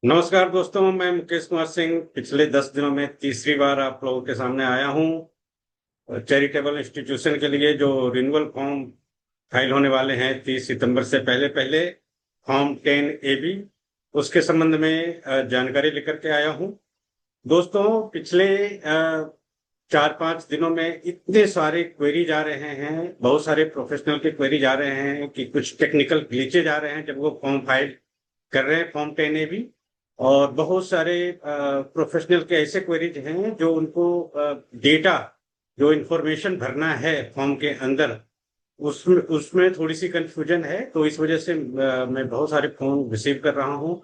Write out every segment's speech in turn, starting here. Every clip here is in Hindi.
नमस्कार दोस्तों, मैं मुकेश कुमार सिंह पिछले 10 दिनों में तीसरी बार आप लोगों के सामने आया हूं। चैरिटेबल इंस्टीट्यूशन के लिए जो रिन्यूअल फॉर्म फाइल होने वाले हैं 30 सितंबर से पहले पहले, फॉर्म 10 AB, उसके संबंध में जानकारी लेकर के आया हूं। दोस्तों, पिछले 4-5 दिनों में इतने सारे क्वेरी जा रहे हैं, बहुत सारे प्रोफेशनल के क्वेरी जा रहे हैं कि कुछ टेक्निकल ग्लिचेज आ रहे हैं जब वो फॉर्म फाइल कर रहे हैं, फॉर्म 10 AB। और बहुत सारे प्रोफेशनल के ऐसे क्वेरीज हैं जो उनको डेटा, जो इंफॉर्मेशन भरना है फॉर्म के अंदर, उसमें उसमें थोड़ी सी कंफ्यूजन है। तो इस वजह से मैं बहुत सारे फोन रिसीव कर रहा हूं।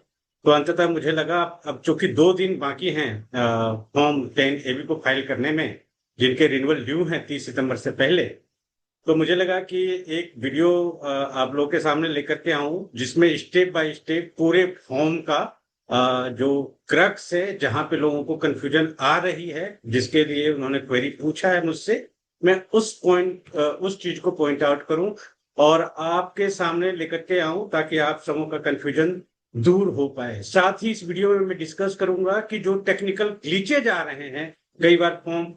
तो अंततः मुझे लगा अब चूंकि 2 दिन बाकी हैं फॉर्म 10 AB को फाइल करने में, जिनके रिन्यूअल ड्यू हैं 30 सितंबर से पहले, तो मुझे लगा कि एक वीडियो आप लोग के सामने लेकर के आऊं जिसमें स्टेप बाय स्टेप पूरे फॉर्म का जो क्रक्स है, जहां पे लोगों को कंफ्यूजन आ रही है, जिसके लिए उन्होंने क्वेरी पूछा है मुझसे, मैं उस चीज को पॉइंट आउट करूं और आपके सामने लेकर के आऊं ताकि आप सबों का कंफ्यूजन दूर हो पाए। साथ ही इस वीडियो में मैं डिस्कस करूंगा कि जो टेक्निकल ग्लिचेज आ रहे हैं कई बार फॉर्म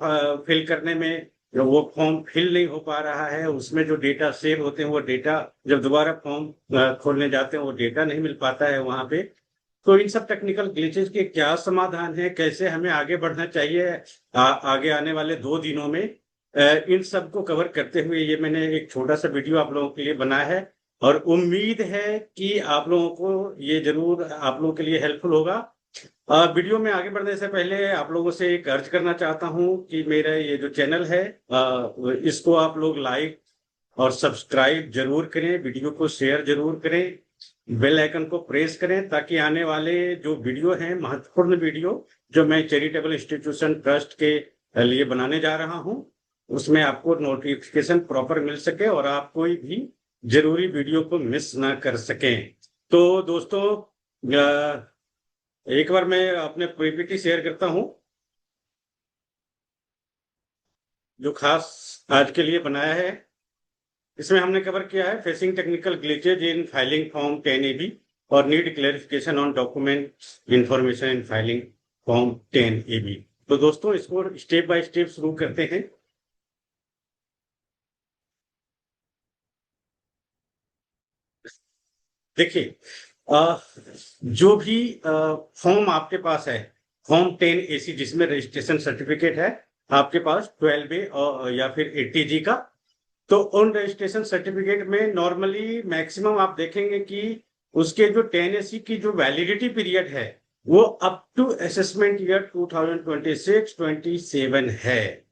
फिल करने में, जो वो फॉर्म फिल नहीं हो पा रहा है, उसमें जो डेटा सेव होते हैं वो डेटा जब दोबारा फॉर्म खोलने जाते हैं वो डेटा नहीं मिल पाता है वहां पे। तो इन सब टेक्निकल ग्लिचेस के क्या समाधान है, कैसे हमें आगे बढ़ना चाहिए आगे आने वाले 2 दिनों में, इन सब को कवर करते हुए ये मैंने एक छोटा सा वीडियो आप लोगों के लिए बनाया है। और उम्मीद है कि आप लोगों को ये जरूर आप लोगों के लिए हेल्पफुल होगा। वीडियो में आगे बढ़ने से पहले आप लोगों से एक अर्ज करना चाहता हूं कि मेरा ये जो चैनल है इसको आप लोग लाइक और सब्सक्राइब जरूर करें, वीडियो को शेयर जरूर करें, बेल आइकन को प्रेस करें, ताकि आने वाले जो वीडियो हैं, महत्वपूर्ण वीडियो जो मैं चैरिटेबल इंस्टीट्यूशन ट्रस्ट के लिए बनाने जा रहा हूं, उसमें आपको नोटिफिकेशन प्रॉपर मिल सके और आप कोई भी जरूरी वीडियो को मिस ना कर सकें। तो दोस्तों, एक बार मैं अपने पीपीटी शेयर करता हूं जो खास आज के लिए बनाया है। इसमें हमने कवर किया है facing technical glitches in filing form 10 AB और need clarification on document information in filing form 10 AB। तो दोस्तों, इसको स्टेप बाय स्टेप शुरू करते हैं। देखिए, जो भी फॉर्म आपके पास है, फॉर्म 10AC, जिसमें रजिस्ट्रेशन सर्टिफिकेट है आपके पास 12A और या फिर 80G का, तो उन रजिस्ट्रेशन सर्टिफिकेट में नॉर्मली मैक्सिमम आप देखेंगे कि उसके जो 10AC की जो वैलिडिटी पीरियड है वो अप टू असेसमेंट ईयर 2026-27 है।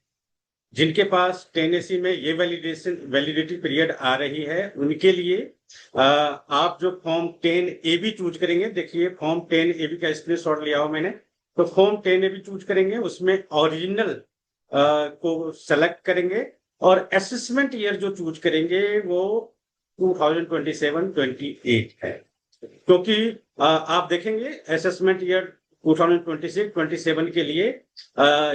जिनके पास 10AC में ये वैलिडिटी पीरियड आ रही है उनके लिए आप जो फॉर्म 10AB चूज करेंगे, देखिए फॉर्म 10AB का स्क्रीनशॉट लिया हो मैंने, तो फॉर्म 10AB चूज करेंगे, उसमें ओरिजिनल को सेलेक्ट करेंगे और असेसमेंट ईयर जो चूज करेंगे वो 2027-28 है। क्योंकि आप देखेंगे असेसमेंट ईयर 2026-27 के लिए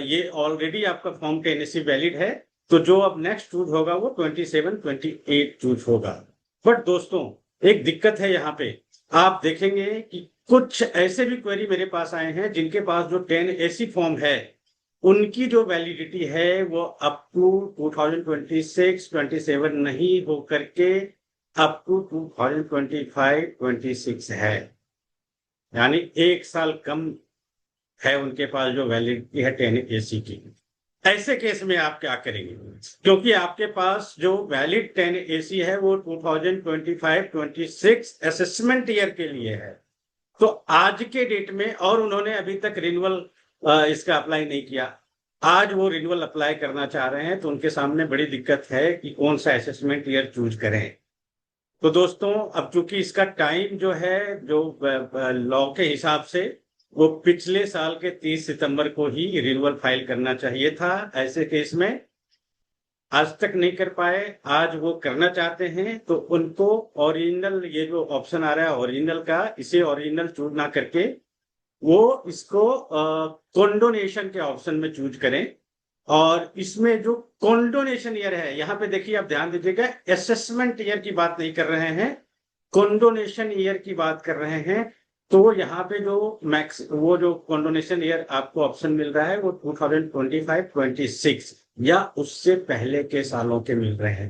ये ऑलरेडी आपका फॉर्म 10AC वैलिड है, तो जो अब नेक्स्ट चूज होगा वो 27-28 चूज होगा। बट दोस्तों, एक दिक्कत है यहाँ पे। आप देखेंगे कि कुछ ऐसे भी क्वेरी मेरे पास आए हैं जिनके पास जो 10AC फॉर्म है उनकी जो वैलिडिटी है वो अप टू 2026-27 नहीं हो करके अप टू 2025-26 है। यानी 1 साल कम है उनके पास जो वैलिडिटी है 10AC की। ऐसे केस में आप क्या करेंगे? क्योंकि आपके पास जो वैलिड 10AC है वो 2025-26 असेसमेंट ईयर के लिए है। तो आज के डेट में, और उन्होंने अभी तक रिन्यूअल इसका अप्लाई नहीं किया, आज वो रिन्यूअल अप्लाई करना चाह रहे हैं, तो उनके सामने बड़ी दिक्कत है कि कौन सा असेसमेंट ईयर चूज करें। तो दोस्तों, अब चूंकि इसका टाइम जो है, जो लॉ के हिसाब से, वो पिछले साल के 30 सितंबर को ही रिन्यूअल फाइल करना चाहिए था। ऐसे केस में आज तक नहीं कर पाए, आज वो करना चाहते हैं, तो उनको ओरिजिनल, ये जो ऑप्शन आ रहा है ओरिजिनल का, इसे ओरिजिनल चूज ना करके वो इसको कॉन्डोनेशन के ऑप्शन में चूज करें। और इसमें जो कॉन्डोनेशन ईयर है, यहाँ पे देखिए, आप ध्यान दीजिएगा, असेसमेंट ईयर की बात नहीं कर रहे हैं, कॉन्डोनेशन ईयर की बात कर रहे हैं। तो यहाँ पे जो मैक्स वो जो कंडोनेशन ईयर आपको ऑप्शन मिल रहा है वो 2025-26 या उससे पहले के सालों के मिल रहे हैं।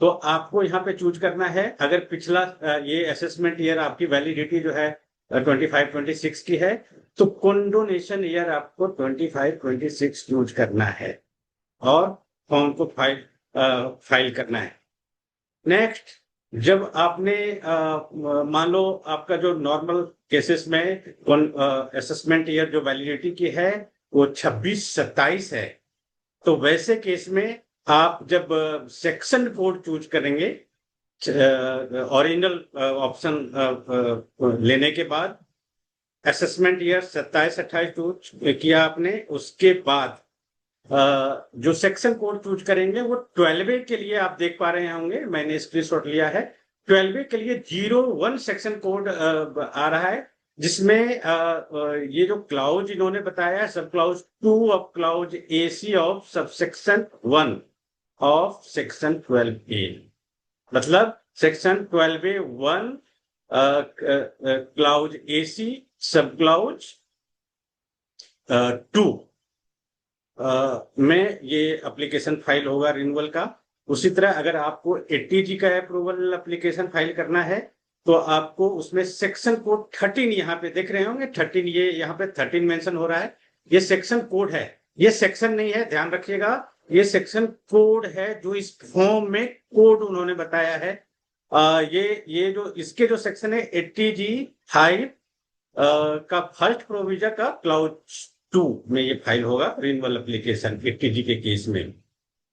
तो आपको यहाँ पे चूज करना है। अगर पिछला ये असेसमेंट ईयर आपकी वैलिडिटी जो है 25-26 की है, तो कंडोनेशन ईयर आपको 25-26 चूज करना है और फॉर्म को फाइल करना है। नेक्स्ट, जब आपने मान लो आपका जो नॉर्मल केसेस में असेसमेंट ईयर जो वैलिडिटी की है वो 26-27 है, तो वैसे केस में आप जब सेक्शन कोड चूज करेंगे ओरिजिनल ऑप्शन लेने के बाद, असेसमेंट ईयर 27-28 चूज किया आपने, उसके बाद जो सेक्शन कोड चूज करेंगे वो 12 के लिए आप देख पा रहे होंगे, मैंने स्क्रीनशॉट लिया है। 12 के लिए 01 सेक्शन कोड आ रहा है, जिसमें ये जो क्लाउज इन्होंने बताया है, sub clause 2 of clause AC of subsection 1 of section 12A, मतलब section 12A1 clause AC sub clause 2 में ये एप्लीकेशन फाइल होगा रिन्यूअल का। उसी तरह अगर आपको 80G का अप्रूवल एप्लीकेशन फाइल करना है, तो आपको उसमें सेक्शन कोड 13 यहाँ पे देख रहे होंगे, 13, ये यहाँ पे 13 मेंशन हो रहा है, ये सेक्शन कोड है, ये सेक्शन नहीं है, ध्यान रखिएगा, ये सेक्शन कोड है जो इस फॉर्म में कोड उन्होंने बताया है। ये जो इसके जो सेक्शन है 80G हाई का फर्स्ट प्रोविजन का क्लाउड 2 में ये फाइल होगा रिन्यूअल एप्लीकेशन 80G के केस में।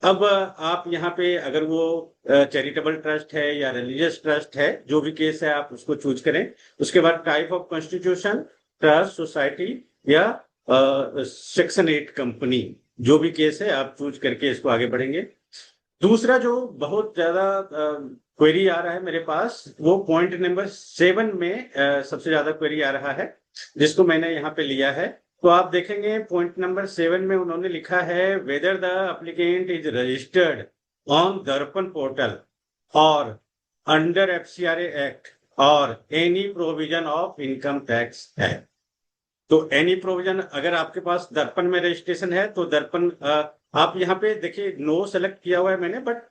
अब आप यहाँ पे अगर वो चैरिटेबल ट्रस्ट है या रिलीजियस ट्रस्ट है, जो भी केस है आप उसको चूज करें। उसके बाद type of constitution, trust, society या सेक्शन 8 कंपनी, जो भी केस है आप चूज करके इसको आगे बढ़ेंगे। दूसरा जो बहुत ज्यादा क्वेरी आ रहा है मेरे पास, वो पॉइंट नंबर 7 में सबसे ज्यादा क्वेरी आ रहा है, जिसको मैंने यहाँ पे लिया है। तो आप देखेंगे पॉइंट नंबर 7 में उन्होंने लिखा है whether the applicant is registered on दर्पण पोर्टल और अंडर FCRA एक्ट और any provision of income tax है। तो एनी प्रोविजन, अगर आपके पास दर्पण में रजिस्ट्रेशन है तो दर्पण, आप यहाँ पे देखिए नो सेलेक्ट किया हुआ है मैंने, बट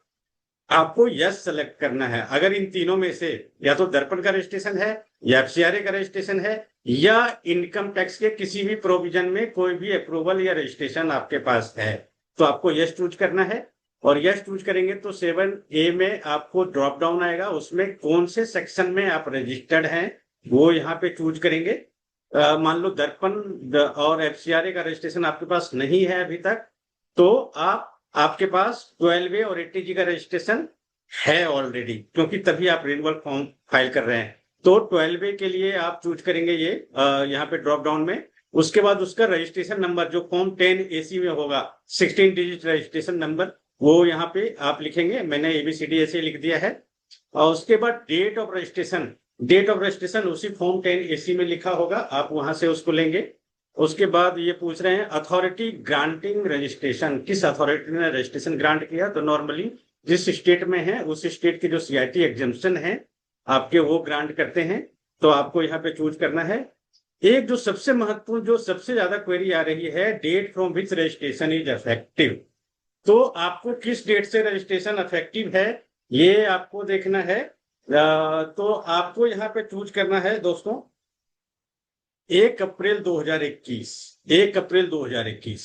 आपको यस सेलेक्ट करना है। अगर इन तीनों में से या तो दर्पण का रजिस्ट्रेशन है या FCRA का रजिस्ट्रेशन है या इनकम टैक्स के किसी भी प्रोविजन में कोई भी अप्रूवल या रजिस्ट्रेशन आपके पास है, तो आपको यस चूज करना है। और यस चूज करेंगे तो 7A में आपको ड्रॉप डाउन आएगा, उसमें कौन से सेक्शन में आप रजिस्टर्ड हैं वो यहाँ पे चूज करेंगे। मान लो दर्पण और FCRA का रजिस्ट्रेशन आपके पास नहीं है अभी तक, तो आपके पास 12A और 80G का रजिस्ट्रेशन है ऑलरेडी, क्योंकि तभी आप रिन्यूअल फॉर्म फाइल कर रहे हैं। तो 12A के लिए आप चूज करेंगे ये यहाँ पे ड्रॉप डाउन में। उसके बाद उसका रजिस्ट्रेशन नंबर जो फॉर्म 10AC में होगा, 16 डिजिट रजिस्ट्रेशन नंबर, वो यहाँ पे आप लिखेंगे। मैंने ABCD ऐसे लिख दिया है। और उसके बाद डेट ऑफ रजिस्ट्रेशन उसी फॉर्म 10AC में लिखा होगा, आप वहां से उसको लेंगे। उसके बाद ये पूछ रहे हैं अथॉरिटी ग्रांटिंग रजिस्ट्रेशन, किस अथॉरिटी ने रजिस्ट्रेशन ग्रांट किया। तो नॉर्मली जिस स्टेट में है उस स्टेट के जो CIT एग्जाम्पशन है आपके, वो ग्रांट करते हैं, तो आपको यहाँ पे चूज करना है। एक जो सबसे महत्वपूर्ण, जो सबसे ज्यादा क्वेरी आ रही है, date from which registration is effective. तो आपको किस डेट से रजिस्ट्रेशन इफेक्टिव है ये आपको देखना है। तो आपको यहाँ पे चूज करना है दोस्तों 1 अप्रैल 2021, 1 अप्रैल 2021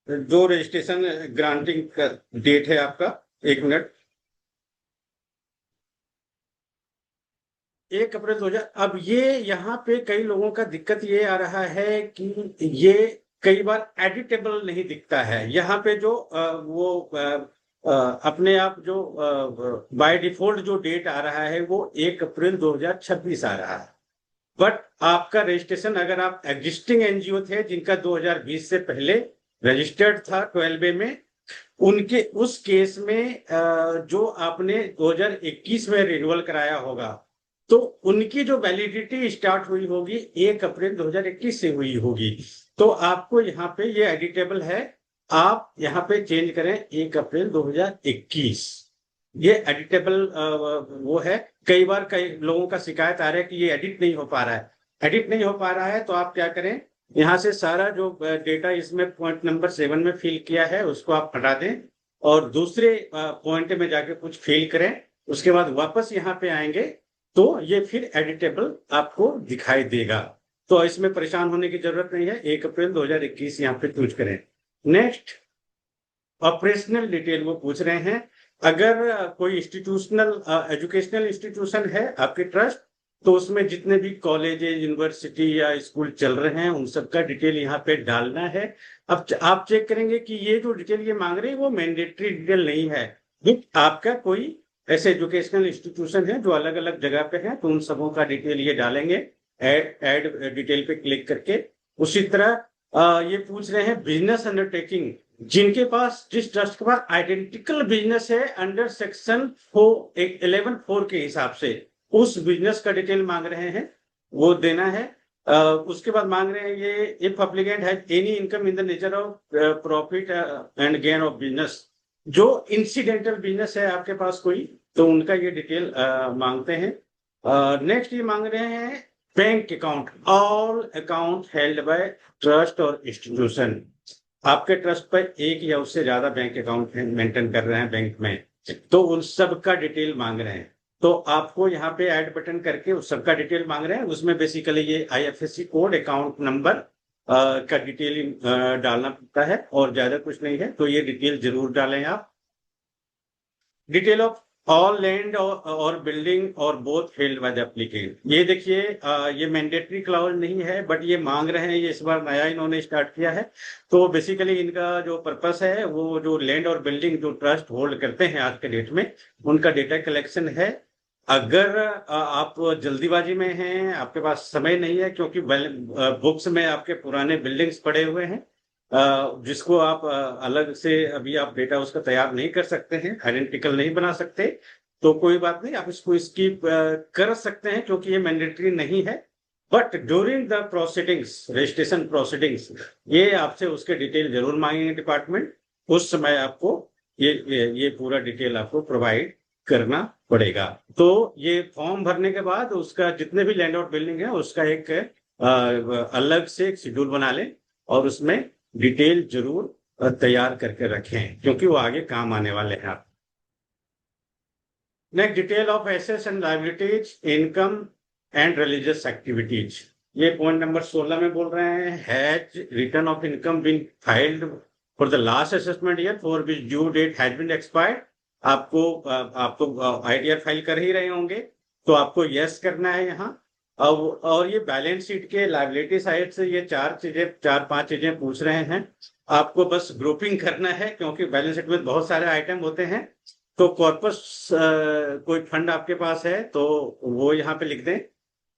जो रजिस्ट्रेशन ग्रांटिंग का डेट है आपका। 1 मिनट, 1 अप्रैल 2000। अब ये यहाँ पे कई लोगों का दिक्कत ये आ रहा है कि ये कई बार एडिटेबल नहीं दिखता है। यहाँ पे जो अपने आप जो बाय डिफॉल्ट जो डेट आ रहा है वो 1 अप्रैल 2026 आ रहा है। बट आपका रजिस्ट्रेशन, अगर आप एग्जिस्टिंग NGO थे जिनका 2020 से पहले रजिस्टर्ड था 12A में, उनके उस केस में जो आपने 2021 में रिन्यूअल कराया होगा, तो उनकी जो वैलिडिटी स्टार्ट हुई होगी 1 अप्रैल 2021 से हुई होगी। तो आपको यहाँ पे ये एडिटेबल है, आप यहाँ पे चेंज करें 1 अप्रैल 2021। ये एडिटेबल वो है। कई बार कई लोगों का शिकायत आ रहा है कि ये एडिट नहीं हो पा रहा है। एडिट नहीं हो पा रहा है तो आप क्या करें, यहाँ से सारा जो डेटा इसमें पॉइंट नंबर 7 में फिल किया है उसको आप हटा दें और दूसरे पॉइंट में जाके कुछ फिल करें। उसके बाद वापस यहाँ पे आएंगे तो ये फिर एडिटेबल आपको दिखाई देगा। तो इसमें परेशान होने की जरूरत नहीं है। 1 अप्रैल 2021 यहाँ पे चूज करें। नेक्स्ट, ऑपरेशनल डिटेल वो पूछ रहे हैं। अगर कोई इंस्टीट्यूशनल एजुकेशनल इंस्टीट्यूशन है आपके ट्रस्ट, तो उसमें जितने भी कॉलेज यूनिवर्सिटी या स्कूल चल रहे हैं उन सबका डिटेल यहाँ पे डालना है। अब आप चेक करेंगे कि ये जो डिटेल ये मांग रहे हैं वो मैंडेटरी डिटेल नहीं है। आपका कोई ऐसे एजुकेशनल इंस्टीट्यूशन है जो अलग अलग जगह पे है तो उन सबों का डिटेल ये डालेंगे ऐड डिटेल पे क्लिक करके। उसी तरह ये पूछ रहे हैं बिजनेस अंडरटेकिंग, जिनके पास जिस ट्रस्ट के पास आइडेंटिकल बिजनेस है अंडर सेक्शन 11(4) के हिसाब से उस बिजनेस का डिटेल मांग रहे हैं, वो देना है। उसके बाद मांग रहे हैं ये if applicant has any income in the nature of profit and gain of business, जो इंसिडेंटल बिजनेस है आपके पास कोई, तो उनका ये डिटेल मांगते हैं। नेक्स्ट ये मांग रहे हैं bank account, all account held by trust और इंस्टीट्यूशन। आपके ट्रस्ट पर एक या उससे ज्यादा बैंक अकाउंट मेंटेन कर रहे हैं बैंक में, तो उन सब का डिटेल मांग रहे हैं। तो आपको यहाँ पे ऐड बटन करके उस सब का डिटेल मांग रहे हैं। उसमें बेसिकली ये आईएफएससी कोड, अकाउंट नंबर का डिटेल डालना पड़ता है और ज्यादा कुछ नहीं है, तो ये डिटेल जरूर डालें आप। डिटेल ऑफ ऑल लैंड और बिल्डिंग और both held by the applicant, ये देखिए ये मैंडेटरी क्लाउज नहीं है बट ये मांग रहे हैं, ये इस बार नया इन्होंने स्टार्ट किया है। तो बेसिकली इनका जो पर्पस है वो जो लैंड और बिल्डिंग जो ट्रस्ट होल्ड करते हैं आज के डेट में उनका डेटा कलेक्शन है। अगर आप जल्दीबाजी में हैं, आपके पास समय नहीं है क्योंकि बुक्स में आपके पुराने बिल्डिंग्स पड़े हुए हैं जिसको आप अलग से अभी आप डेटा उसका तैयार नहीं कर सकते हैं, आइडेंटिकल नहीं बना सकते, तो कोई बात नहीं, आप इसको स्किप कर सकते हैं क्योंकि ये मैंडेटरी नहीं है। But during the proceedings, registration proceedings, ये आपसे उसके डिटेल जरूर मांगेंगे डिपार्टमेंट। उस समय आपको ये पूरा डिटेल आपको प्रोवाइड करना पड़ेगा। तो ये फॉर्म भरने के बाद उसका जितने भी लैंड और बिल्डिंग है उसका एक अलग से एक शेड्यूल बना लें और उसमें डिटेल जरूर तैयार करके रखें क्योंकि वो आगे काम आने वाले हैं आप। Next, detail of assets and liabilities, income and religious activities, ये पॉइंट नंबर 16 में बोल रहे हैं। Has return of income been filed for the last assessment year for which due date has been expired, आपको आईटीआर फाइल कर ही रहे होंगे तो आपको यस करना है यहाँ। अब और ये बैलेंस शीट के लायबिलिटी साइड से ये 4-5 चीजें पूछ रहे हैं। आपको बस ग्रुपिंग करना है क्योंकि बैलेंस शीट में बहुत सारे आइटम होते हैं। तो कॉर्पस कोई फंड आपके पास है तो वो यहाँ पे लिख दें।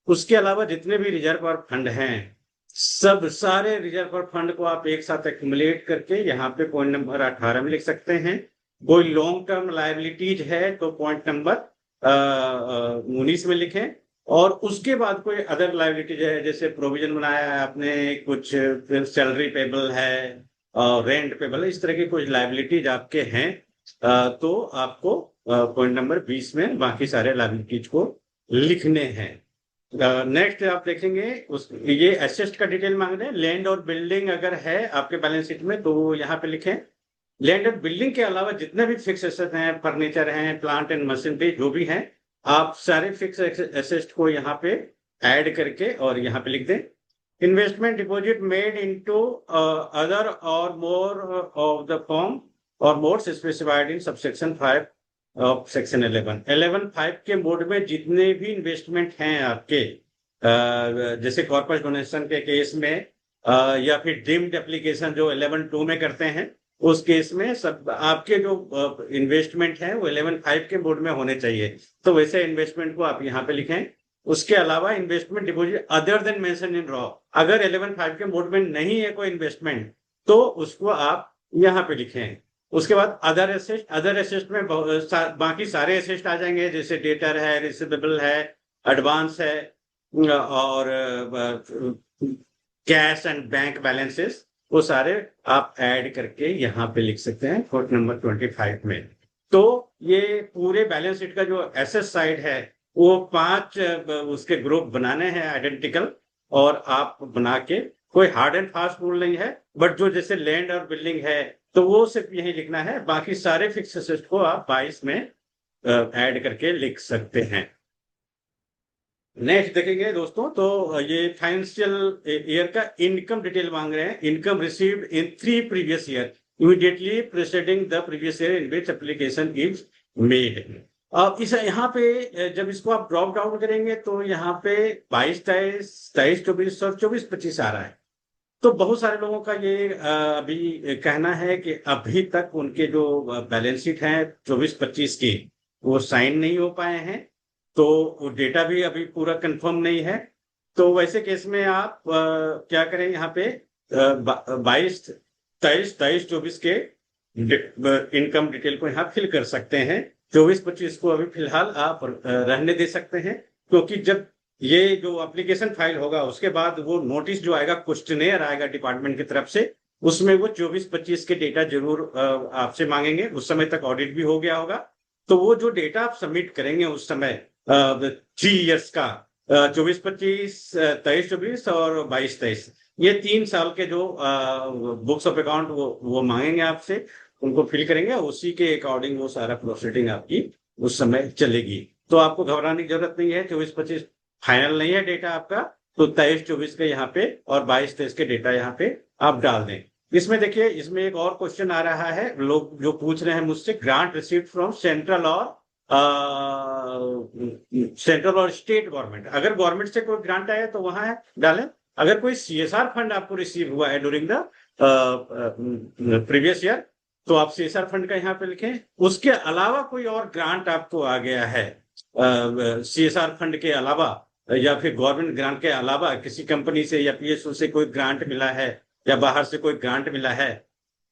उसके अलावा जितने भी रिजर्व और फंड हैं सब सारे रिजर्व और फंड को आप एक साथ एक्युमुलेट करके यहाँ पे पॉइंट नंबर 18 में लिख सकते हैं। कोई लॉन्ग टर्म लायबिलिटीज है तो पॉइंट नंबर 19 में लिखें। और उसके बाद कोई अदर लायबिलिटीज है जैसे प्रोविजन बनाया है आपने, कुछ सैलरी पेबल है और रेंट पेबल है, इस तरह की कुछ लायबिलिटीज आपके हैं तो आपको पॉइंट नंबर 20 में बाकी सारे लायबिलिटीज को लिखने हैं। नेक्स्ट आप देखेंगे ये एसेट का डिटेल मांग रहे हैं। लैंड और बिल्डिंग अगर है आपके बैलेंस शीट में तो यहाँ पे लिखें। लैंड और बिल्डिंग के अलावा जितने भी फिक्स एसेट हैं, फर्नीचर हैं, प्लांट एंड मशीनरी जो भी हैं, आप सारे फिक्स एसेट को यहाँ पे ऐड करके और यहाँ पे लिख दें। Investment deposit made into other और मोर ऑफ द फॉर्म और modes specified in subsection 5 of section 11(5) के मोड में जितने भी इन्वेस्टमेंट हैं आपके जैसे कॉर्पोरेट डोनेशन के केस में या फिर डीम्ड एप्लीकेशन जो 11(2) में करते हैं उस केस में सब आपके जो इन्वेस्टमेंट है वो 11(5) के मोड में होने चाहिए। तो वैसे इन्वेस्टमेंट को आप यहाँ पे लिखें। उसके अलावा investment deposit other than mention in raw, अगर 11(5) के मोड में नहीं है कोई इन्वेस्टमेंट तो उसको आप यहाँ पे लिखें। उसके बाद अदर एसेट में बाकी सारे एसेट आ जाएंगे जैसे डेटर है, रिसीवेबल है, एडवांस है और कैश एंड बैंक बैलेंसेस, वो सारे आप ऐड करके यहाँ पे लिख सकते हैं पॉइंट नंबर 25 में। तो ये पूरे बैलेंस शीट का जो एसेट साइड है वो 5 उसके ग्रुप बनाने हैं आइडेंटिकल, और आप बना के, कोई हार्ड एंड फास्ट रूल नहीं है, बट जो जैसे लैंड और बिल्डिंग है तो वो सिर्फ यही लिखना है, बाकी सारे फिक्स एसेट को आप 22 में ऐड करके लिख सकते हैं। नेक्स्ट देखेंगे दोस्तों, तो ये फाइनेंशियल ईयर का इनकम डिटेल मांग रहे हैं। Income received in 3 previous year immediately preceding the previous year in which application is made. अब इस यहाँ पे जब इसको आप ड्रॉप डाउन करेंगे तो यहाँ पे 22, 23, 23, 24 और 24, 25 आ रहा है। तो बहुत सारे लोगों का ये अभी कहना है कि अभी तक उनके जो बैलेंस शीट है 24-25 की, वो साइन नहीं हो पाए हैं, तो वो डेटा भी अभी पूरा कंफर्म नहीं है। तो वैसे केस में आप क्या करें, यहाँ पे 22, 23, 23, 24 के इनकम डिटेल को यहाँ फिल कर सकते हैं। 24-25 को अभी फिलहाल आप रहने दे सकते हैं, क्योंकि जब ये जो एप्लीकेशन फाइल होगा उसके बाद वो नोटिस जो आएगा, क्वेश्चनेयर आएगा डिपार्टमेंट की तरफ से, उसमें वो 24-25 के डेटा जरूर आपसे मांगेंगे। उस समय तक ऑडिट भी हो गया होगा, तो वो जो डेटा आप सबमिट करेंगे उस समय 3 इयर्स का, 24-25, 23-24 और 22-23, ये 3 साल के जो बुक्स ऑफ अकाउंट वो मांगेंगे आपसे, उनको फिल करेंगे, उसी के अकॉर्डिंग वो सारा प्रोसीडिंग आपकी उस समय चलेगी। तो आपको घबराने की जरूरत नहीं है। 24-25 फाइनल नहीं है डेटा आपका, तो 23-24 के यहाँ पे और 22-23 के डेटा यहाँ पे आप डाल दें। इसमें देखिए, इसमें एक और क्वेश्चन आ रहा है, लोग जो पूछ रहे हैं मुझसे, ग्रांट रिसीव्ड फ्रॉम सेंट्रल और स्टेट गवर्नमेंट। अगर गवर्नमेंट से कोई ग्रांट आया तो वहां है डालें। अगर कोई सीएसआर फंड आपको रिसीव हुआ है ड्यूरिंग द प्रीवियस ईयर, तो आप सीएसआर फंड का यहाँ पे लिखें। उसके अलावा कोई और ग्रांट आपको आ गया है सीएसआर फंड के अलावा, या फिर गवर्नमेंट ग्रांट के अलावा, किसी कंपनी से या पीएसयू से कोई ग्रांट मिला है, या बाहर से कोई ग्रांट मिला है,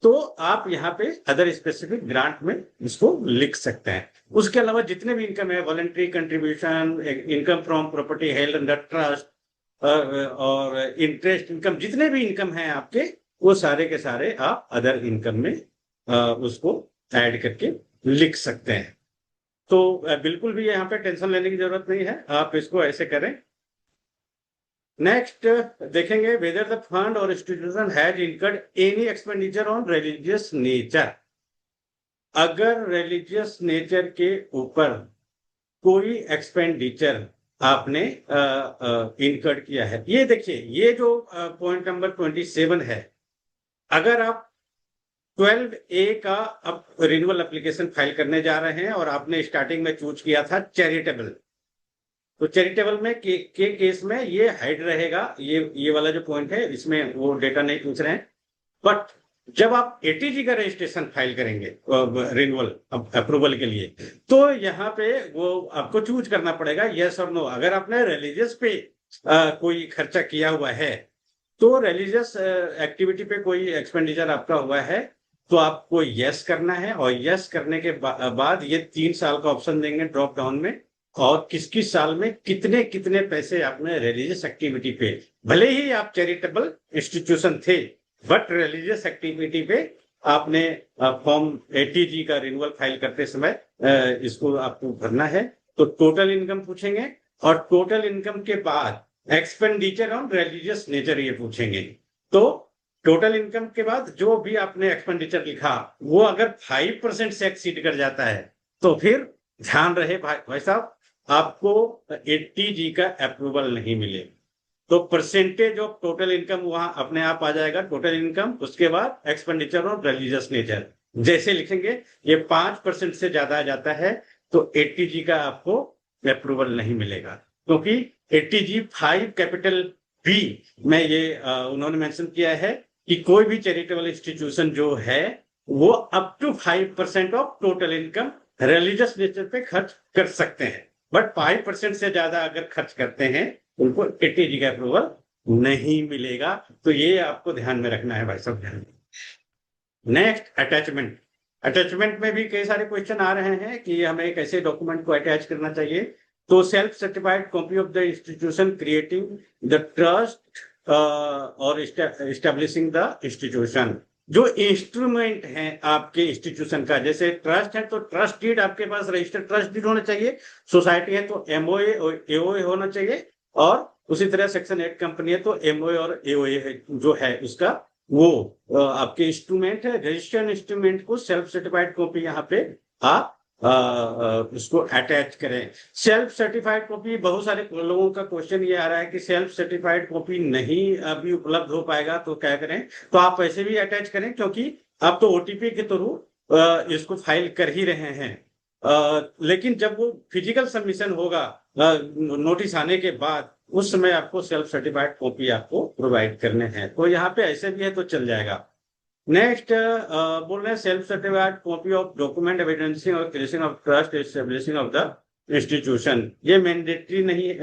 तो आप यहाँ पे अदर स्पेसिफिक ग्रांट में इसको लिख सकते हैं। उसके अलावा जितने भी इनकम है, voluntary contribution, income from property held under trust, और इंटरेस्ट इनकम, जितने भी इनकम है आपके, वो सारे के सारे आप अदर इनकम में उसको ऐड करके लिख सकते हैं। तो बिल्कुल भी यहाँ पे टेंशन लेने की जरूरत नहीं है, आप इसको ऐसे करें। नेक्स्ट देखेंगे, वेदर द फंड और institution has incurred any expenditure on religious nature. अगर रिलीजियस नेचर के ऊपर कोई एक्सपेंडिचर आपने इनकर्ड किया है, ये देखिए, ये जो पॉइंट नंबर 27 है, अगर आप 12A का अब रिन्यूअल एप्लीकेशन फाइल करने जा रहे हैं और आपने स्टार्टिंग में चूज किया था चैरिटेबल, तो चैरिटेबल में के केस में ये हाइड रहेगा। ये वाला जो पॉइंट है, इसमें वो डेटा नहीं पूछ रहे हैं। बट जब आप एटीजी का रजिस्ट्रेशन फाइल करेंगे रिन्यूअल अप्रूवल के लिए, तो यहाँ पे वो आपको चूज करना पड़ेगा यस और नो। अगर आपने रिलीजियस पे कोई खर्चा किया हुआ है, तो रिलीजियस एक्टिविटी पे कोई एक्सपेंडिचर आपका हुआ है, तो आपको यस करना है, और यस करने के बाद ये 3 साल का ऑप्शन देंगे ड्रॉप डाउन में, और किस साल में कितने कितने पैसे आपने रिलीजियस एक्टिविटी पे, भले ही आप चैरिटेबल इंस्टीट्यूशन थे, बट रिलीजियस एक्टिविटी पे आपने फॉर्म एटीजी का रिन्यूअल फाइल करते समय इसको आपको भरना है। तो टोटल इनकम पूछेंगे, और टोटल इनकम के बाद एक्सपेंडिचर ऑन रिलीजियस नेचर ये पूछेंगे। तो टोटल इनकम के बाद जो भी आपने एक्सपेंडिचर लिखा, वो अगर 5% से एक्सीड कर जाता है, तो फिर ध्यान रहे भाई साहब, आपको 80G का अप्रूवल नहीं मिलेगा। तो परसेंटेज ऑफ टोटल इनकम वहां अपने आप आ जाएगा, टोटल इनकम, उसके बाद एक्सपेंडिचर ऑन रिलीजियस नेचर जैसे लिखेंगे, ये 5% से ज्यादा आ जाता है तो 80G का आपको अप्रूवल नहीं मिलेगा, क्योंकि 80G 5 कैपिटल बी में ये उन्होंने मेंशन किया है कि कोई भी चैरिटेबल इंस्टीट्यूशन जो है वो up to 5% of total income religious nature पे खर्च कर सकते हैं, बट 5% से ज्यादा अगर खर्च करते हैं उनको 80G का अप्रूवल नहीं मिलेगा। तो ये आपको ध्यान में रखना है भाई साहब, ध्यान में। Next, attachment. अटैचमेंट में भी कई सारे क्वेश्चन आ रहे हैं कि हमें कैसे डॉक्यूमेंट को अटैच करना चाहिए। तो self certified copy of the institution creating the trust और एस्टेब्लिशिंग द इंस्टीट्यूशन, जो इंस्ट्रूमेंट है आपके इंस्टीट्यूशन का, जैसे ट्रस्ट है तो ट्रस्ट डीड आपके पास रजिस्टर्ड ट्रस्ट डीड होना चाहिए, सोसाइटी है तो एमओए और एओए होना चाहिए, और उसी तरह सेक्शन 8 कंपनी है तो एमओए और एओए है जो है उसका वो आपके इंस्ट्रूमेंट है। रजिस्टर्ड इंस्ट्रूमेंट को सेल्फ सर्टिफाइड कॉपी यहाँ पे आप उसको अटैच करें। सेल्फ सर्टिफाइड कॉपी, बहुत सारे लोगों का क्वेश्चन ये आ रहा है कि सेल्फ सर्टिफाइड कॉपी नहीं अभी उपलब्ध हो पाएगा तो क्या करें। तो आप ऐसे भी अटैच करें, क्योंकि आप तो ओटीपी के थ्रू इसको फाइल कर ही रहे हैं, लेकिन जब वो फिजिकल सबमिशन होगा नोटिस आने के बाद, उस समय आपको सेल्फ सर्टिफाइड कॉपी आपको प्रोवाइड करने हैं। तो यहाँ पे ऐसे भी है तो चल जाएगा। नेक्स्ट बोल रहे हैं self certified copy of document evidencing और creation of trust establishing of the institution. ये मैंडेटरी नहीं,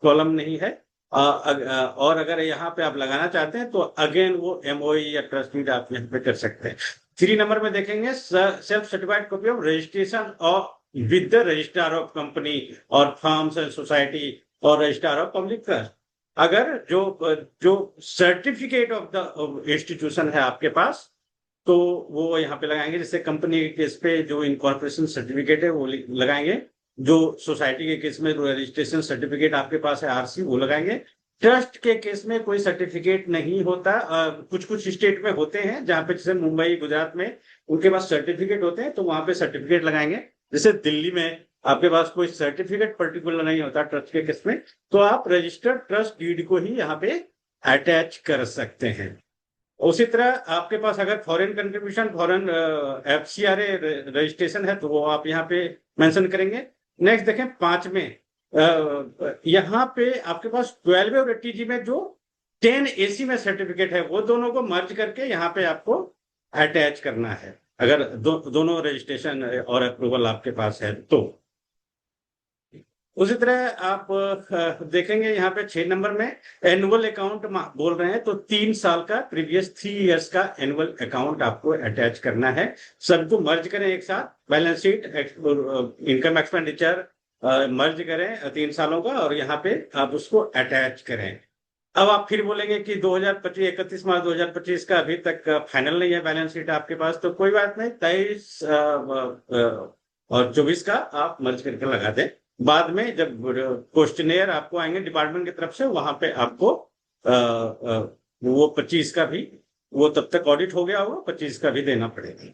कॉलम नहीं है, और अगर यहाँ पे आप लगाना चाहते हैं तो अगेन वो एमओई या ट्रस्ट डीड आप यहाँ पे कर सकते हैं। 3 नंबर में देखेंगे self certified copy of registration of with the registrar of company और फर्म्स एंड सोसाइटी और रजिस्ट्रार ऑफ पब्लिक ट्रस्ट। अगर जो सर्टिफिकेट ऑफ द इंस्टीट्यूशन है आपके पास तो वो यहाँ पे लगाएंगे, जैसे कंपनी के केस पे जो इनकॉर्पोरेशन सर्टिफिकेट है वो लगाएंगे, जो सोसाइटी के केस में रजिस्ट्रेशन सर्टिफिकेट आपके पास है आरसी वो लगाएंगे। ट्रस्ट के केस में कोई सर्टिफिकेट नहीं होता, कुछ कुछ स्टेट में होते हैं जहां पे, जैसे मुंबई गुजरात में उनके पास सर्टिफिकेट होते हैं तो वहां पे सर्टिफिकेट लगाएंगे। जैसे दिल्ली में आपके पास कोई सर्टिफिकेट पर्टिकुलर नहीं होता ट्रस्ट के केस में, तो आप रजिस्टर्ड ट्रस्ट डीड को ही यहाँ पे अटैच कर सकते हैं। उसी तरह आपके पास अगर foreign contribution, foreign FCRA registration है तो वो आप यहाँ पे मेंशन करेंगे। नेक्स्ट देखें 5 में, यहाँ पे आपके पास 12 और 80G में जो 10 AC में सर्टिफिकेट है वो दोनों को मर्ज करके यहाँ पे आपको अटैच करना है, अगर दोनों रजिस्ट्रेशन और अप्रूवल आपके पास है तो। उसी तरह आप देखेंगे यहाँ पे 6 नंबर में एनुअल अकाउंट बोल रहे हैं तो 3 साल का प्रीवियस 3 इयर्स का एनुअल अकाउंट आपको अटैच करना है। सबको मर्ज करें एक साथ, बैलेंस शीट, इनकम एक्सपेंडिचर मर्ज करें 3 सालों का और यहाँ पे आप उसको अटैच करें। अब आप फिर बोलेंगे कि 2025 31 मार्च 2025 का अभी तक फाइनल नहीं है बैलेंस शीट आपके पास, तो कोई बात नहीं, 23 और 24 का आप मर्ज करके लगा दें। बाद में जब क्वेश्चनेयर आपको आएंगे डिपार्टमेंट की तरफ से, वहां पे आपको वो 25 का भी, वो तब तक ऑडिट हो गया होगा, 25 का भी देना पड़ेगा।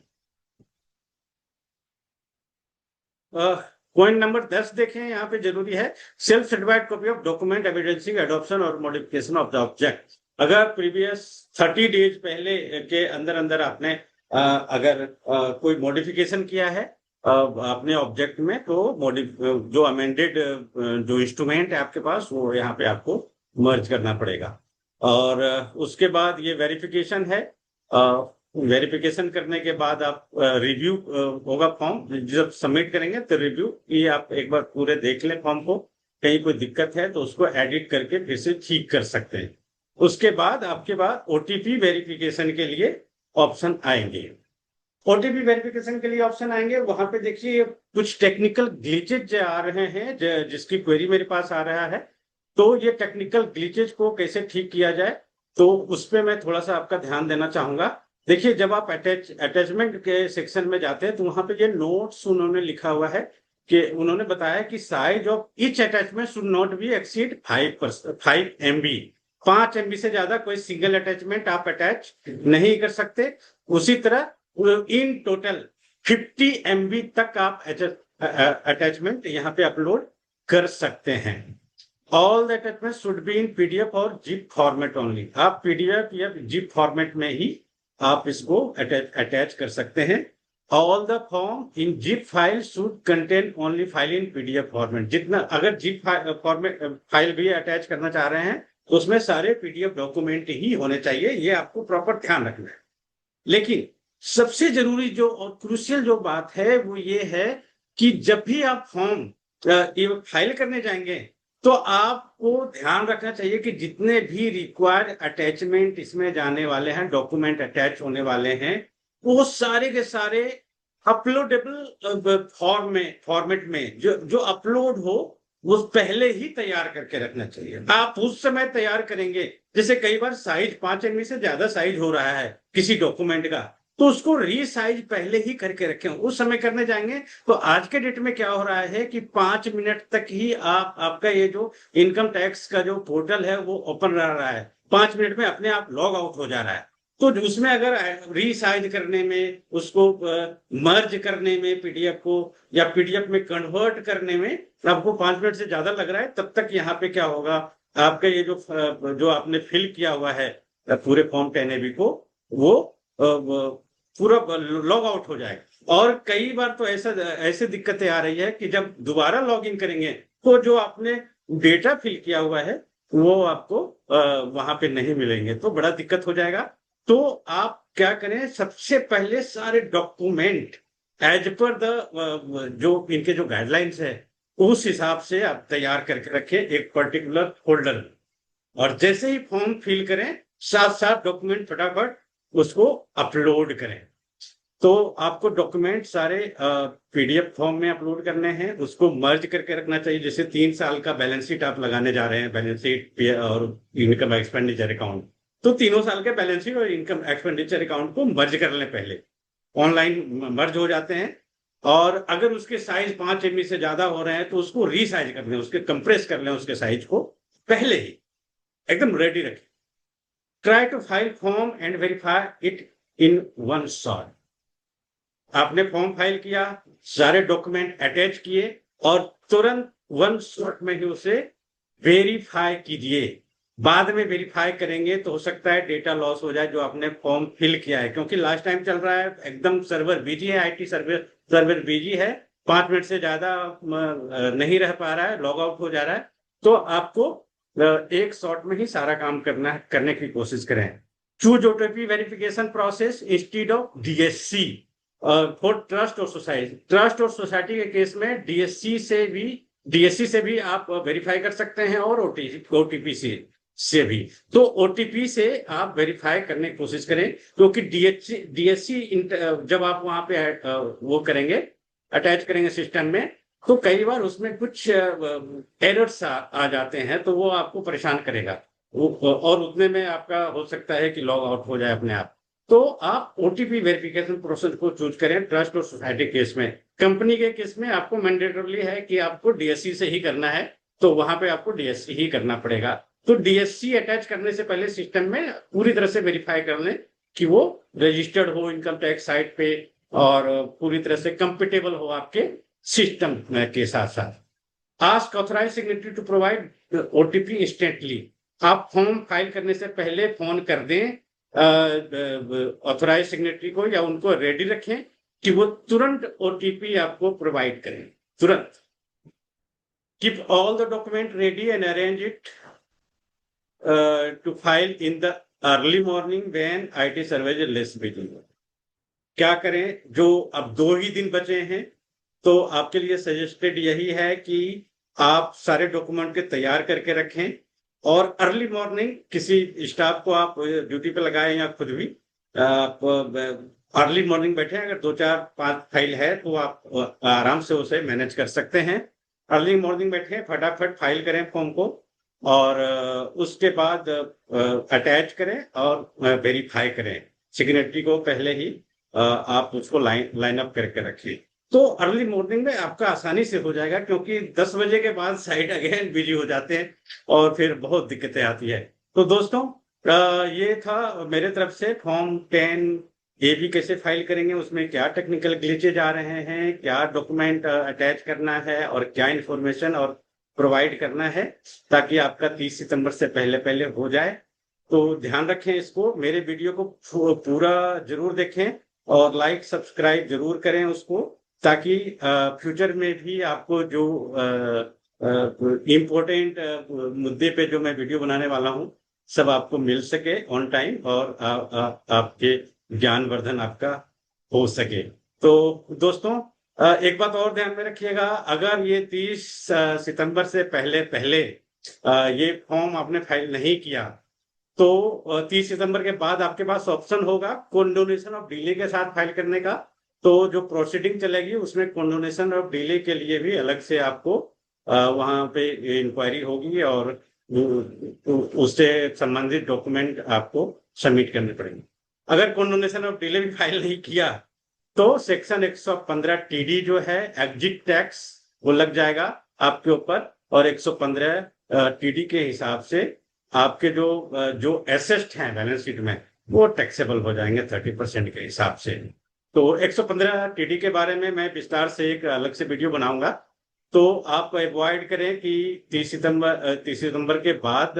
पॉइंट नंबर 10 देखें, यहाँ पे जरूरी है self certified copy of document evidencing adoption और मॉडिफिकेशन ऑफ द ऑब्जेक्ट। अगर प्रीवियस 30 डेज पहले के अंदर अंदर आपने अगर कोई मॉडिफिकेशन किया है अपने ऑब्जेक्ट में, तो जो अमेंडेड जो इंस्ट्रूमेंट है आपके पास वो यहाँ पे आपको मर्ज करना पड़ेगा। और उसके बाद ये वेरिफिकेशन है, वेरिफिकेशन करने के बाद आप रिव्यू होगा फॉर्म, जब सबमिट करेंगे तो रिव्यू, ये आप एक बार पूरे देख लें फॉर्म को, कहीं कोई दिक्कत है तो उसको एडिट करके फिर से ठीक कर सकते हैं। उसके बाद आपके पास ओटीपी वेरिफिकेशन के लिए ऑप्शन आएंगे। ओटीपी वेरिफिकेशन के लिए ऑप्शन आएंगे, वहां पे देखिए कुछ टेक्निकल ग्लिचेज आ रहे हैं, जिसकी क्वेरी मेरे पास आ रहा है, तो ये टेक्निकल ग्लिचेज को कैसे ठीक किया जाए तो उस पर मैं थोड़ा सा आपका ध्यान देना चाहूंगा। देखिए जब आप अटैचमेंट के सेक्शन में जाते हैं तो वहां पे ये नोट्स उन्होंने लिखा हुआ है कि उन्होंने बताया कि size of each attachment should not be exceed 5 MB। 5 MB से ज्यादा कोई सिंगल अटैचमेंट आप अटैच नहीं कर सकते। उसी तरह इन टोटल 50 MB तक आप अटैचमेंट यहाँ पे अपलोड कर सकते हैं। All the attachment should be in PDF और जिप फॉर्मेट ओनली। आप PDF या जिप फॉर्मेट में ही आप इसको अटैच कर सकते हैं। All the form in zip file should contain only file in PDF format. जितना अगर जिप फॉर्मेट फाइल भी अटैच करना चाह रहे हैं तो उसमें सारे PDF डॉक्यूमेंट ही होने चाहिए, ये आपको प्रॉपर ध्यान रखना है। लेकिन सबसे जरूरी जो और क्रूशियल जो बात है वो ये है कि जब भी आप फॉर्म फाइल करने जाएंगे तो आपको ध्यान रखना चाहिए कि जितने भी रिक्वायर्ड अटैचमेंट इसमें जाने वाले हैं, डॉक्यूमेंट अटैच होने वाले हैं, वो सारे के सारे अपलोडेबल फॉर्मेट में जो अपलोड हो वो पहले ही तैयार करके रखना चाहिए। आप उस समय तैयार करेंगे, जैसे कई बार साइज 5 MB से ज्यादा साइज हो रहा है किसी डॉक्यूमेंट का, तो उसको रीसाइज पहले ही करके रखें। उस समय करने जाएंगे तो आज के डेट में क्या हो रहा है कि 5 मिनट तक ही आपका ये जो इनकम टैक्स का जो पोर्टल है वो ओपन रह रहा है, 5 मिनट में अपने आप लॉग आउट हो जा रहा है। तो उसमें अगर रीसाइज करने में, उसको मर्ज करने में पीडीएफ को, या पीडीएफ में कन्वर्ट करने में आपको 5 मिनट से ज्यादा लग रहा है, तब तक यहाँ पे क्या होगा, आपका ये जो आपने फिल किया हुआ है पूरे फॉर्म 10AB को, वो पूरा लॉग आउट हो जाएगा। और कई बार तो ऐसे दिक्कतें आ रही है कि जब दोबारा लॉग इन करेंगे तो जो आपने डेटा फिल किया हुआ है वो आपको वहां पे नहीं मिलेंगे, तो बड़ा दिक्कत हो जाएगा। तो आप क्या करें, सबसे पहले सारे डॉक्यूमेंट एज पर द जो इनके जो गाइडलाइंस है उस हिसाब से आप तैयार करके रखें एक पर्टिकुलर फोल्डर में, और जैसे ही फॉर्म फिल करें साथ साथ डॉक्यूमेंट फटाफट उसको अपलोड करें। तो आपको डॉक्यूमेंट सारे पीडीएफ फॉर्म में अपलोड करने हैं, उसको मर्ज करके रखना चाहिए। जैसे 3 साल का बैलेंस शीट आप लगाने जा रहे हैं, बैलेंस शीट और इनकम एक्सपेंडिचर अकाउंट, तो 3 साल के बैलेंस शीट और इनकम एक्सपेंडिचर अकाउंट को मर्ज कर लें, पहले ऑनलाइन मर्ज हो जाते हैं। और अगर उसके साइज 5 MB से ज्यादा हो रहे हैं तो उसको रीसाइज कर लें, उसके कंप्रेस कर लें उसके साइज को, पहले ही एकदम रेडी रखें। Try to file form and verify it in one shot. आपने फॉर्म फाइल किया, सारे डॉक्यूमेंट अटैच किए और तुरंत वन शॉट में ही उसे वेरीफाई कीजिए। बाद में वेरीफाई करेंगे तो हो सकता है डेटा लॉस हो जाए जो आपने फॉर्म फिल किया है, क्योंकि लास्ट टाइम चल रहा है एकदम सर्वर बिजी है, आईटी सर्वर बिजी है, 5 मिनट से ज्यादा नहीं रह पा रहा है, लॉग आउट हो जा रहा है। तो आपको एक शॉट में ही सारा काम करने की कोशिश करें। Choose OTP verification process instead of DSC for trust और सोसाइटी। ट्रस्ट और सोसाइटी के केस में डीएससी से भी आप वेरीफाई कर सकते हैं, और ओटीपी से भी। तो ओटीपी से आप वेरीफाई करने की कोशिश करें, क्योंकि डीएससी जब आप वहां पे वो करेंगे, अटैच करेंगे सिस्टम में, तो कई बार उसमें कुछ एरर्स आ जाते हैं, तो वो आपको परेशान करेगा, और उतने में आपका हो सकता है कि लॉग आउट हो जाए अपने आप। तो आप ओटीपी वेरिफिकेशन प्रोसेस को चूज करें ट्रस्ट और सोसाइटी केस में। कंपनी के केस में आपको मैंडेटरी है कि आपको डीएससी से ही करना है, तो वहां पे आपको डीएससी ही करना पड़ेगा। तो डीएससी अटैच करने से पहले सिस्टम में पूरी तरह से वेरीफाई कर लें कि वो रजिस्टर्ड हो इनकम टैक्स साइट पे, और पूरी तरह से कंपेटेबल हो आपके सिस्टम के साथ साथ। Ask authorize signatory to provide OTP instantly. आप फॉर्म फाइल करने से पहले फोन कर दें ऑथराइज सिग्नेटरी को, या उनको रेडी रखें कि वो तुरंत ओटीपी आपको प्रोवाइड करें, तुरंत। Keep all the document ready and arrange it to file in the early morning when IT service is less busy. क्या करें, जो अब 2 ही दिन बचे हैं, तो आपके लिए सजेस्टेड यही है कि आप सारे डॉक्यूमेंट के तैयार करके रखें, और अर्ली मॉर्निंग किसी स्टाफ को आप ड्यूटी पे लगाएं, या खुद भी आप अर्ली मॉर्निंग बैठे। अगर 2-4-5 फाइल है तो आप आराम से उसे मैनेज कर सकते हैं। अर्ली मॉर्निंग बैठे, फटाफट फाइल करें फॉर्म को, और उसके बाद अटैच करें और वेरीफाई करें। सिग्नेटरी को पहले ही आप उसको लाइन अप करके रखिए, तो अर्ली मॉर्निंग में आपका आसानी से हो जाएगा, क्योंकि 10 बजे के बाद साइट अगेन बिजी हो जाते हैं और फिर बहुत दिक्कतें आती है। तो दोस्तों ये था मेरे तरफ से फॉर्म 10AB कैसे फाइल करेंगे, उसमें क्या टेक्निकल ग्लिचेज आ रहे हैं, क्या डॉक्यूमेंट अटैच करना है, और क्या इंफॉर्मेशन और प्रोवाइड करना है, ताकि आपका 30 सितंबर से पहले पहले हो जाए। तो ध्यान रखें इसको, मेरे वीडियो को पूरा जरूर देखें, और लाइक सब्सक्राइब जरूर करें उसको, ताकि फ्यूचर में भी आपको जो इम्पोर्टेंट मुद्दे पे जो मैं वीडियो बनाने वाला हूँ सब आपको मिल सके ऑन टाइम, और आपके ज्ञानवर्धन आपका हो सके। तो दोस्तों एक बात और ध्यान में रखिएगा, अगर ये 30 सितंबर से पहले पहले ये फॉर्म आपने फाइल नहीं किया, तो 30 सितंबर के बाद आपके पास ऑप्शन होगा कंडोनेशन ऑफ डिले के साथ फाइल करने का। तो जो प्रोसीडिंग चलेगी उसमें कंडोनेशन ऑफ डिले के लिए भी अलग से आपको वहां पे इंक्वायरी होगी और उससे संबंधित डॉक्यूमेंट आपको सबमिट करने पड़ेंगे। अगर कंडोनेशन ऑफ डिले भी फाइल नहीं किया तो सेक्शन 115 टीडी जो है एग्जिट टैक्स वो लग जाएगा आपके ऊपर, और 115 टीडी के हिसाब से आपके जो एसेट हैं बैलेंस शीट में वो टैक्सेबल हो जाएंगे 30% के हिसाब से। तो 115 टीडी के बारे में मैं विस्तार से एक अलग से वीडियो बनाऊंगा। तो आप अवॉइड करें कि 30 सितंबर के बाद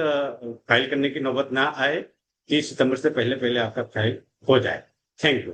फाइल करने की नौबत ना आए। 30 सितंबर से पहले पहले आपका फाइल हो जाए। Thank you.